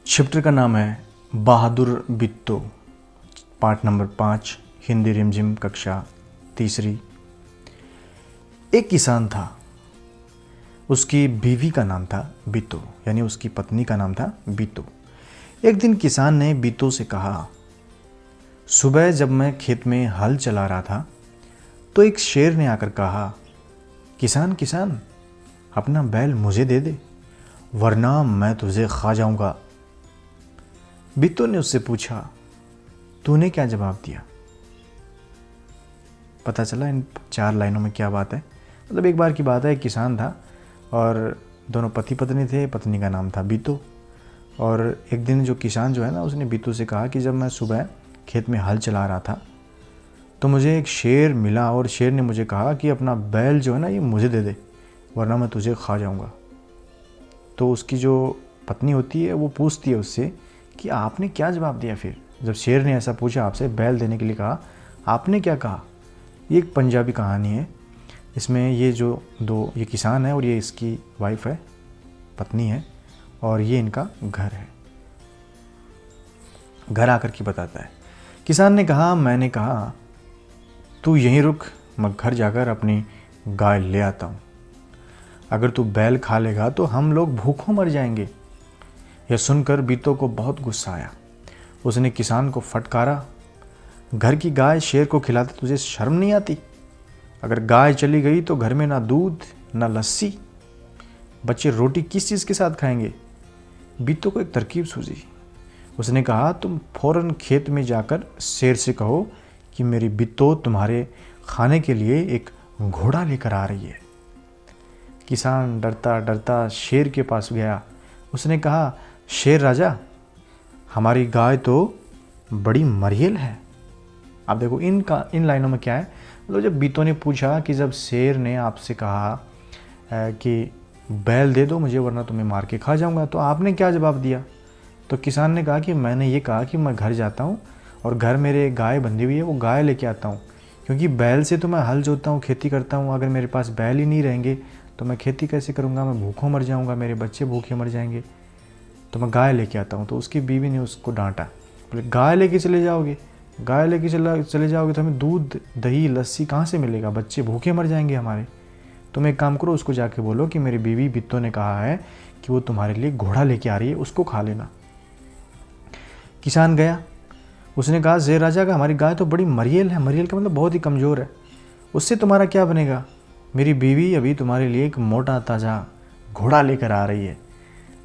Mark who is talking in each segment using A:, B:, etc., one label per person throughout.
A: Chapter का नाम है बहादुर बिट्टू, पार्ट नंबर 5, हिंदी रिमझिम कक्षा तीसरी। एक किसान था, उसकी बीवी का नाम था बिट्टू, यानी उसकी पत्नी का नाम था बिट्टू। एक दिन किसान ने बिट्टू से कहा, सुबह जब मैं खेत में हल चला रहा था तो एक शेर ने आकर कहा, किसान किसान अपना बैल मुझे दे दे वरना मैं तुझे खा जाऊंगा। बिट्टू ने उससे पूछा, तूने क्या जवाब दिया? पता चला इन 4 लाइनों में क्या बात है। मतलब एक बार की बात है, एक किसान था और दोनों पति पत्नी थे। पत्नी का नाम था बिट्टू। और एक दिन जो किसान जो है ना, उसने बिट्टू से कहा कि जब मैं सुबह खेत में हल चला रहा था तो मुझे एक शेर मिला और शेर ने मुझे कहा कि अपना बैल जो है ना ये मुझे दे दे वरना मैं तुझे खा जाऊंगा। तो उसकी जो पत्नी होती है वो पूछती है उससे कि आपने क्या जवाब दिया? फिर जब शेर ने ऐसा पूछा, आपसे बैल देने के लिए कहा, आपने क्या कहा? ये एक पंजाबी कहानी है। इसमें ये ये किसान है और ये इसकी वाइफ है, पत्नी है, और ये इनका घर है। घर आकर के बताता है, किसान ने कहा, मैंने कहा तू यहीं रुक, मैं घर जाकर अपनी गाय ले आता हूँ। अगर तू बैल खा लेगा तो हम लोग भूखों मर जाएंगे। यह सुनकर बिट्टू को बहुत गुस्सा आया। उसने किसान को फटकारा, घर की गाय शेर को खिलाते तुझे शर्म नहीं आती? अगर गाय चली गई तो घर में ना दूध ना लस्सी, बच्चे रोटी किस चीज़ के साथ खाएंगे? बिट्टू को एक तरकीब सूझी। उसने कहा, तुम फौरन खेत में जाकर शेर से कहो कि मेरी बिट्टू तुम्हारे खाने के लिए एक घोड़ा लेकर आ रही है। किसान डरता डरता शेर के पास गया। उसने कहा, शेर राजा, हमारी गाय तो बड़ी मरियल है। आप देखो इन लाइनों में क्या है। मतलब जब बिट्टू ने पूछा कि जब शेर ने आपसे कहा कि बैल दे दो मुझे वरना तुम्हें मार के खा जाऊंगा, तो आपने क्या जवाब दिया? तो किसान ने कहा कि मैंने ये कहा कि मैं घर जाता हूँ और घर मेरे गाय बंधी हुई है, वो गाय लेके आता हूँ, क्योंकि बैल से तो मैं हल जोतता हूँ, खेती करता हूँ। अगर मेरे पास बैल ही नहीं रहेंगे तो मैं खेती कैसे करूँगा? मैं भूखों मर जाऊँगा, मेरे बच्चे भूखे मर जाएंगे। तो मैं गाय लेके आता हूँ। तो उसकी बीवी ने उसको डांटा, बोले गाय लेके चले जाओगे? गाय लेके चले जाओगे तो हमें दूध दही लस्सी कहाँ से मिलेगा? बच्चे भूखे मर जाएंगे हमारे। तुम एक काम करो, उसको जाके बोलो कि मेरी बीवी बिट्टू ने कहा है कि वो तुम्हारे लिए घोड़ा लेके आ रही है, उसको खा लेना। किसान गया। उसने कहा, शेर राजा का हमारी गाय तो बड़ी मरियल है। मरियल का मतलब बहुत ही कमज़ोर है, उससे तुम्हारा क्या बनेगा? मेरी बीवी अभी तुम्हारे लिए एक मोटा ताज़ा घोड़ा लेकर आ रही है।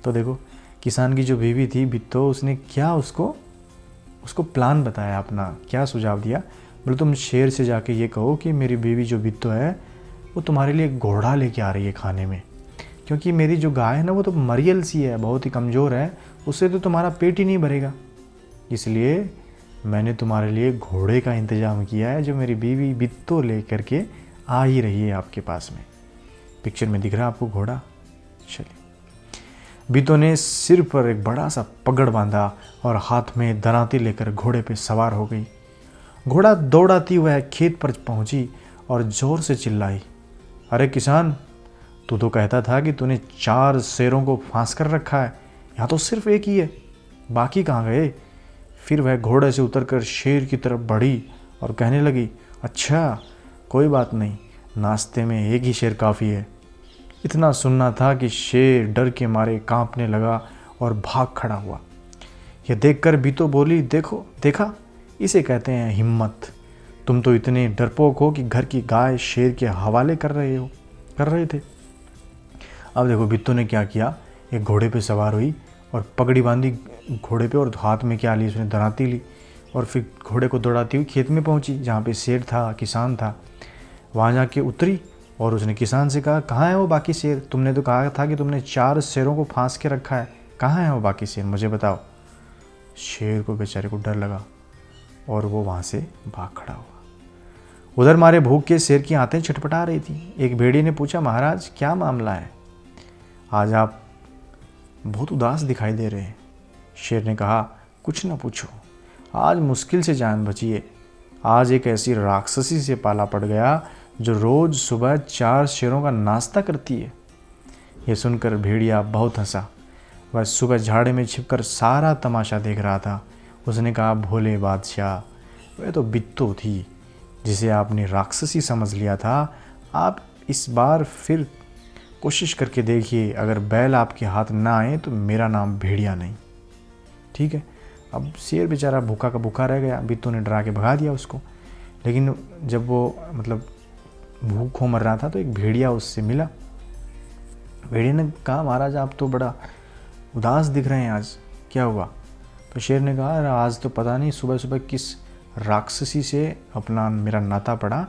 A: तो देखो किसान की जो बीवी थी बिट्टू, उसने क्या उसको प्लान बताया, अपना क्या सुझाव दिया। बोले तुम शेर से जाके ये कहो कि मेरी बीवी जो बिट्टू है वो तुम्हारे लिए एक घोड़ा लेके आ रही है खाने में, क्योंकि मेरी जो गाय है ना वो तो मरियल सी है, बहुत ही कमज़ोर है, उससे तो तुम्हारा पेट ही नहीं भरेगा। इसलिए मैंने तुम्हारे लिए घोड़े का इंतज़ाम किया है जो मेरी बीवी बिट्टू ले करके आ ही रही है आपके पास में। पिक्चर में दिख रहा है आपको घोड़ा। चलिए, बिट्टू ने सिर पर एक बड़ा सा पगड़ बांधा और हाथ में दरांती लेकर घोड़े पे सवार हो गई। घोड़ा दौड़ाती हुआ खेत पर पहुंची और जोर से चिल्लाई, अरे किसान, तू तो कहता था कि तूने 4 शेरों को फांस कर रखा है, यहाँ तो सिर्फ एक ही है, बाकी कहाँ गए? फिर वह घोड़े से उतरकर शेर की तरफ बढ़ी और कहने लगी, अच्छा कोई बात नहीं, नाश्ते में एक ही शेर काफ़ी है। इतना सुनना था कि शेर डर के मारे कांपने लगा और भाग खड़ा हुआ। यह देखकर बिट्टू बोली, देखा, इसे कहते हैं हिम्मत। तुम तो इतने डरपोक हो कि घर की गाय शेर के हवाले कर रहे थे। अब देखो बिट्टू ने क्या किया, एक घोड़े पे सवार हुई और पगड़ी बांधी घोड़े पे, और हाथ में क्या ली, उसने दरांती ली और फिर घोड़े को दौड़ाती हुई खेत में पहुंची जहाँ पे शेर था, किसान था। वहाँ जाके उतरी और उसने किसान से कहा, कहाँ है वो बाकी शेर? तुमने तो कहा था कि तुमने 4 शेरों को फांस के रखा है, कहाँ है वो बाकी शेर, मुझे बताओ। शेर को बेचारे को डर लगा और वो वहाँ से भाग खड़ा हुआ। उधर मारे भूख के शेर की आंतें छटपटा रही थी। एक भेड़िए ने पूछा, महाराज क्या मामला है, आज आप बहुत उदास दिखाई दे रहे हैं। शेर ने कहा, कुछ ना पूछो, आज मुश्किल से जान बची है। आज एक ऐसी राक्षसी से पाला पड़ गया जो रोज़ सुबह 4 शेरों का नाश्ता करती है। यह सुनकर भेड़िया बहुत हंसा वह सुबह झाड़े में छिपकर सारा तमाशा देख रहा था। उसने कहा, भोले बादशाह, वह तो बित्तो थी जिसे आपने राक्षसी समझ लिया था। आप इस बार फिर कोशिश करके देखिए, अगर बैल आपके हाथ ना आए तो मेरा नाम भेड़िया नहीं। ठीक है। अब शेर बेचारा भूखा का भूखा रह गया, बित्तो ने डरा के भगा दिया उसको। लेकिन जब वो मतलब भूखों मर रहा था तो एक भेड़िया उससे मिला। भेड़िया ने कहा, महाराज आप तो बड़ा उदास दिख रहे हैं, आज क्या हुआ? तो शेर ने कहा, आज तो पता नहीं सुबह सुबह किस राक्षसी से अपना मेरा नाता पड़ा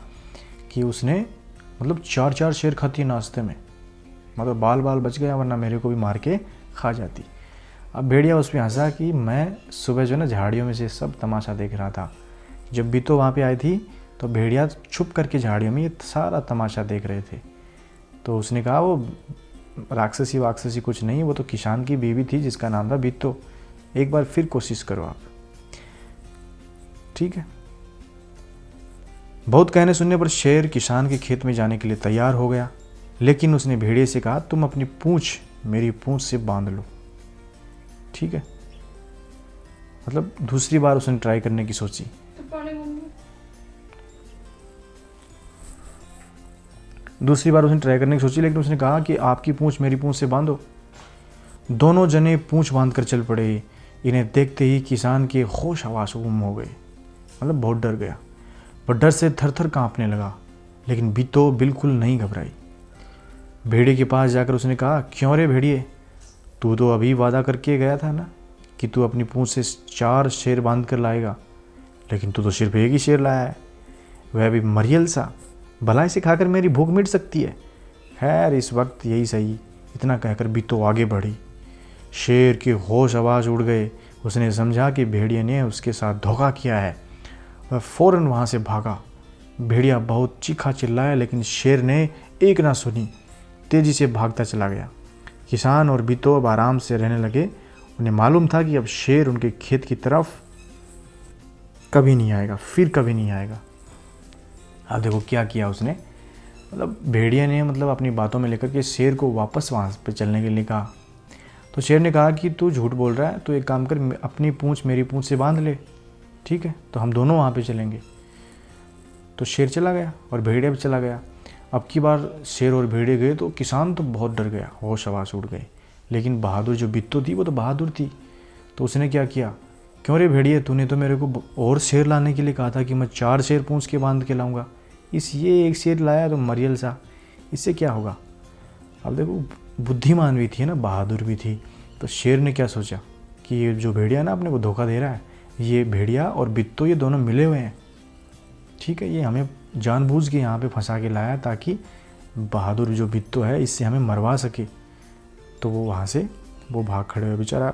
A: कि उसने मतलब 4 शेर खाती है नाश्ते में, मतलब बाल बाल बच गया, वरना मेरे को भी मार के खा जाती। अब भेड़िया उस पर हंसा कि मैं सुबह जो ना झाड़ियों में से सब तमाशा देख रहा था। जब बित्तो वहाँ पे आई थी तो भेड़िया छुप करके झाड़ियों में ये सारा तमाशा देख रहे थे। तो उसने कहा, वो राक्षसी वाक्षसी कुछ नहीं, वो तो किसान की बीवी थी जिसका नाम था बित्तो। एक बार फिर कोशिश करो आप। ठीक है। बहुत कहने सुनने पर शेर किसान के खेत में जाने के लिए तैयार हो गया, लेकिन उसने भेड़िए से कहा, तुम अपनी पूंछ मेरी पूंछ से बांध लो। ठीक है। मतलब दूसरी बार उसने ट्राई करने की सोची। लेकिन उसने कहा कि आपकी पूंछ मेरी पूंछ से बांधो। दोनों जने पूंछ बांधकर चल पड़े। इन्हें देखते ही किसान के होश हवास गुम हो गए, मतलब बहुत डर गया। वह डर से थर थर कांपने लगा, लेकिन बित्तो बिल्कुल नहीं घबराई। भेड़िए के पास जाकर उसने कहा, क्यों रे भेड़िए, तू तो अभी वादा करके गया था ना कि तू अपनी पूंछ से 4 शेर बांध कर लाएगा, लेकिन तू तो सिर्फ एक ही शेर लाया है, वह भी मरियल सा। भला इसे खाकर मेरी भूख मिट सकती है? खैर इस वक्त यही सही। इतना कहकर बित्तो आगे बढ़ी। शेर के होश आवाज उड़ गए। उसने समझा कि भेड़िए ने उसके साथ धोखा किया है। वह फौरन वहाँ से भागा। भेड़िया बहुत चीखा चिल्लाया, लेकिन शेर ने एक ना सुनी, तेजी से भागता चला गया। किसान और बित्तो अब आराम से रहने लगे। उन्हें मालूम था कि अब शेर उनके खेत की तरफ कभी नहीं आएगा, फिर कभी नहीं आएगा। अब देखो क्या किया उसने, मतलब भेड़िया ने मतलब अपनी बातों में लेकर के शेर को वापस वहाँ पे चलने के लिए कहा। तो शेर ने कहा कि तू झूठ बोल रहा है, तो एक काम कर, अपनी पूंछ मेरी पूंछ से बांध ले। ठीक है, तो हम दोनों वहाँ पे चलेंगे। तो शेर चला गया और भेड़िया भी चला गया। अब की बार शेर और भेड़िए गए तो किसान तो बहुत डर गया, होश हवास उड़ गए। लेकिन बहादुर जो बित्तो थी वो तो बहादुर थी। तो उसने क्या किया, क्यों रे भेड़िए, तूने तो मेरे को और शेर लाने के लिए कहा था कि मैं 4 शेर पूंछ के बांध के लाऊंगा, ये एक शेर लाया तो मरियल सा, इससे क्या होगा? अब देखो बुद्धिमान भी थी ना, बहादुर भी थी। तो शेर ने क्या सोचा कि ये जो भेड़िया ना अपने को धोखा दे रहा है, ये भेड़िया और बित्तो ये दोनों मिले हुए हैं। ठीक है, ये हमें जानबूझ के यहाँ पे फंसा के लाया ताकि बहादुर जो बित्तो है इससे हमें मरवा सके। तो वो वहाँ से वो भाग खड़े हुए। बेचारा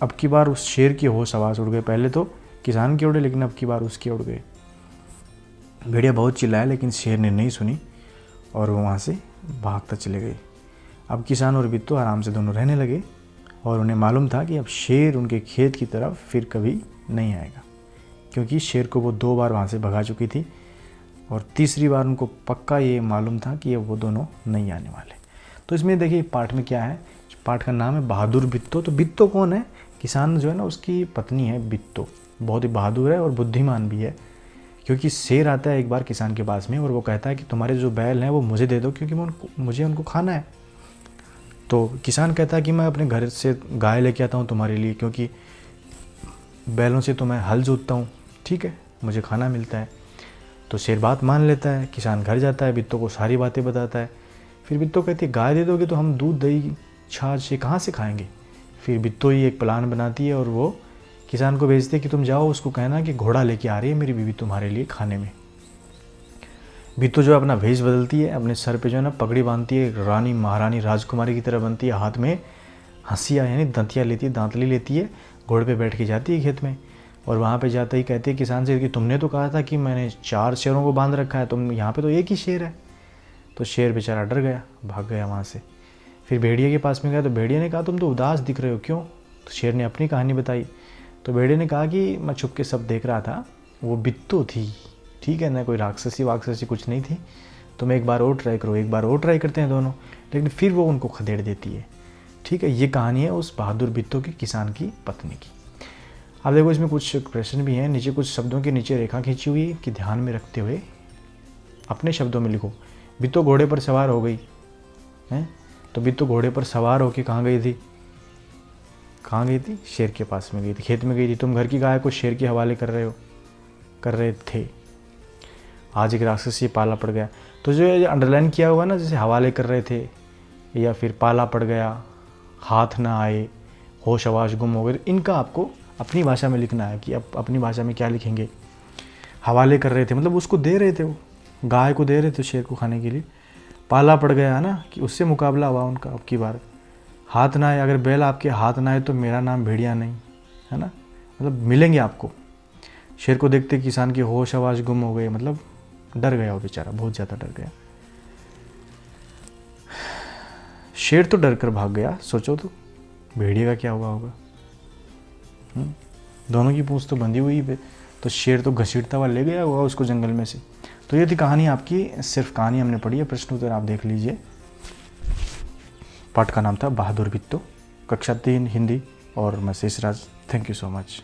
A: अब की बार उस शेर की होश आवाज़ उड़ गए। पहले तो किसान के उड़े, लेकिन अब की बार उसके उड़ गए। भेड़िया बहुत चिल्लाया, लेकिन शेर ने नहीं सुनी और वो वहाँ से भागता चले गए। अब किसान और बित्तो आराम से दोनों रहने लगे और उन्हें मालूम था कि अब शेर उनके खेत की तरफ फिर कभी नहीं आएगा, क्योंकि शेर को वो 2 बार वहाँ से भगा चुकी थी और तीसरी बार उनको पक्का ये मालूम था कि अब वो दोनों नहीं आने वाले। तो इसमें देखिए पाठ में क्या है, पाठ का नाम है बहादुर बित्तो। तो बित्तो कौन है? किसान जो है ना उसकी पत्नी है बित्तो। बहुत ही बहादुर है और बुद्धिमान भी है, क्योंकि शेर आता है एक बार किसान के पास में और वो कहता है कि तुम्हारे जो बैल हैं वो मुझे दे दो, क्योंकि मुझे उनको खाना है। तो किसान कहता है कि मैं अपने घर से गाय लेके आता हूँ तुम्हारे लिए, क्योंकि बैलों से तो मैं हल जोतता हूँ, ठीक है, मुझे खाना मिलता है। तो शेर बात मान लेता है। किसान घर जाता है, बित्तो को सारी बातें बताता है। फिर बित्तो कहती है, गाय दे दोगे तो हम दूध दही छाछ से कहाँ से खाएंगे? फिर बित्तो ही एक प्लान बनाती है और वो किसान को भेजती है कि तुम जाओ, उसको कहना कि घोड़ा लेके आ रही है मेरी बीवी तुम्हारे लिए खाने में। बित्तो जो अपना भेष बदलती है, अपने सर पे जो है ना पगड़ी बांधती है, रानी महारानी राजकुमारी की तरह बनती है, हाथ में हंसिया यानी दंतिया लेती है, दांतली लेती है, घोड़े पे बैठ के जाती है खेत में। और वहाँ पे जाते ही कहती है किसान से कि तुमने तो कहा था कि मैंने 4 शेरों को बांध रखा है, तुम यहाँ पे तो एक ही शेर है। तो शेर बेचारा डर गया, भाग गया वहाँ से। फिर भेड़िए के पास में गया तो भेड़िए ने कहा तुम तो उदास दिख रहे हो, क्यों? तो शेर ने अपनी कहानी बताई। तो भेड़िए ने कहा कि मैं छुप के सब देख रहा था, वो बित्तो थी, ठीक है ना, कोई राक्षसी वाक्षसी कुछ नहीं थी। तुम एक बार और ट्राई करो, एक बार और ट्राई करते हैं दोनों। लेकिन फिर वो उनको खदेड़ देती है। ठीक है, ये कहानी है उस बहादुर बिट्टो की किसान की पत्नी की। अब देखो इसमें कुछ प्रश्न भी हैं, नीचे कुछ शब्दों के नीचे रेखा खींची हुई है कि ध्यान में रखते हुए अपने शब्दों में लिखो। बिट्टो घोड़े पर सवार हो गई है, तो बिट्टो घोड़े पर सवार होके कहाँ गई थी? कहाँ गई थी? शेर के पास में गई थी, खेत में गई थी। तुम घर की गाय को शेर के हवाले कर रहे थे। आज एक राक्षसी पाला पड़ गया। तो जो ये अंडरलाइन किया हुआ ना, जैसे हवाले कर रहे थे या फिर पाला पड़ गया, हाथ ना आए, होश आवाज गुम हो गए, इनका आपको अपनी भाषा में लिखना है कि अब अपनी भाषा में क्या लिखेंगे। हवाले कर रहे थे मतलब उसको दे रहे थे, वो गाय को दे रहे थे शेर को खाने के लिए। पाला पड़ गया है ना, कि उससे मुकाबला हुआ उनका अब की बार। हाथ ना आए, अगर बैल आपके हाथ ना आए तो मेरा नाम भेड़िया नहीं, है ना, मतलब मिलेंगे आपको। शेर को देखते किसान की होश आवाज गुम हो गई, मतलब डर गया वो बेचारा, बहुत ज़्यादा डर गया। शेर तो डर कर भाग गया, सोचो तो भेड़िए का क्या हुआ होगा। दोनों की पूंछ तो बंधी हुई है, तो शेर तो घसीटता हुआ ले गया होगा उसको जंगल में से। तो ये थी कहानी आपकी, सिर्फ कहानी हमने पढ़ी है, प्रश्न उत्तर आप देख लीजिए। पाठ का नाम था बहादुर बिट्टो, कक्षा 3 हिंदी, और मैं Sheshraj. Thank you so much.